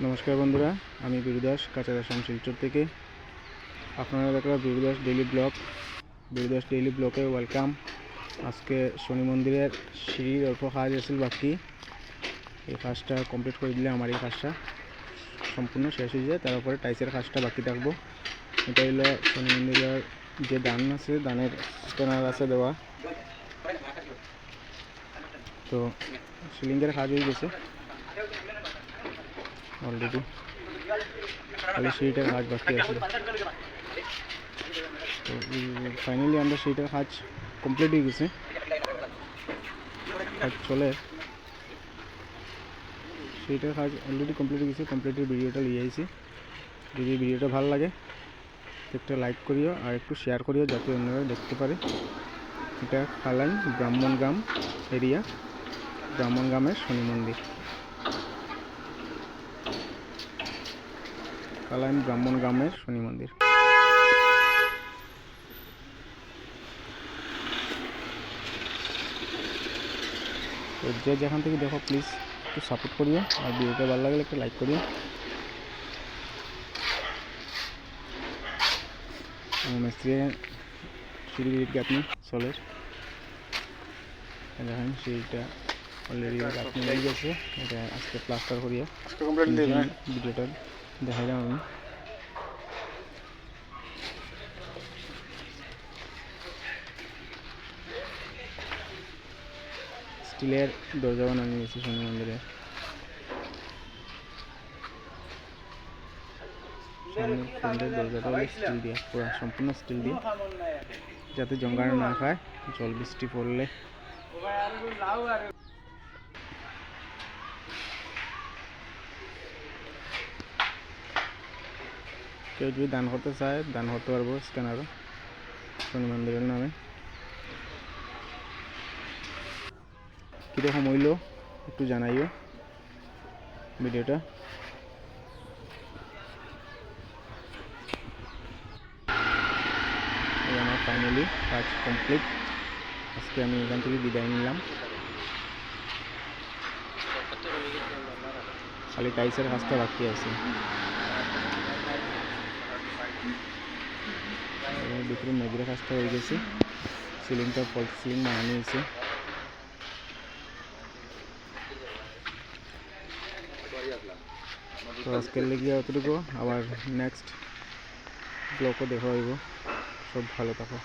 নমস্কার বন্ধুরা, আমি বিরুদাস কাঁচাদাস শিলচর থেকে। আপনারা দেখলাম বিরুদাস ডেইলি ব্লগে ওয়েলকাম। আজকে শনি মন্দিরের সিঁড়ির অল্প কাজ আছিল বাকি, এই কাজটা কমপ্লিট করে দিলে আমার এই কাজটা সম্পূর্ণ শেষ হয়ে যায়। তারপরে টাইসের কাজটা বাকি থাকবো। এটা হলো শনি মন্দিরের যে দান আছে, দানের স্ক্যানার আছে দেওয়া। তো সিলিংয়ের কাজ হয়ে গেছে অলরেডি, খালি সিঁড়িটার কাজ বাকি আছে। তো ফাইনালি আমরা সিঁড়িটার কাজ কমপ্লিট হয়ে গেছে, কাজ চলে। সিঁড়িটার কাজ অলরেডি কমপ্লিট হয়ে গেছে। কমপ্লিটের ভিডিওটা নিয়ে আইছি। যদি ভিডিওটা ভালো লাগে একটা লাইক করিও আর একটু শেয়ার করিও, যাতে অন্যরা দেখতে পারে। এটা কালাইন ব্রাহ্মণগ্রাম এরিয়া, ব্রাহ্মণগ্রামের শনি মন্দির, কালাইন ব্রাহ্মণগ্রামের শনি মন্দির। তো যে যেখান থেকে দেখো প্লিজ একটু সাপোর্ট করিও, আর ভিডিওটা ভালো লাগলে একটু লাইক করিও। মিস্ত্রি সিঁড়ি গাঁথনি চলের, দেখেন সিঁড়িটা অলরেডি গাঁথনি হয়ে গেছে। এটা আজকে প্লাস্টার করিয়া ভিডিওটা দেখাইলাম আমি। স্টিলের দরজা বানানো গেছে শনি মন্দিরে। সামনের দরজাটা হলো স্টিল দিয়ে, পুরো সম্পূর্ণ স্টিল দিয়ে, যাতে জঙ্গানো না খায় জল বৃষ্টি পড়লে। কেউ যদি দান করতে চায় দান করতে পারবো স্ক্যানারও শনি মন্দিরের নামে। কীরকম হইল একটু জানাইও ভিডিওটা। আমার ফাইনালি কাজ কমপ্লিট। আজকে আমি এখান থেকে বিদায় নিলাম। খালি টাইসের কাজটা বাকি আছে। ভিতরে মেঘের কাজটা হয়ে গেছে, সিলিংটা ফলস সিলিং বানানো হয়েছে। তো আজকের লেগে অতটুকু, আবার নেক্সট ব্লগও দেখা হইব। সব ভালো থাকো।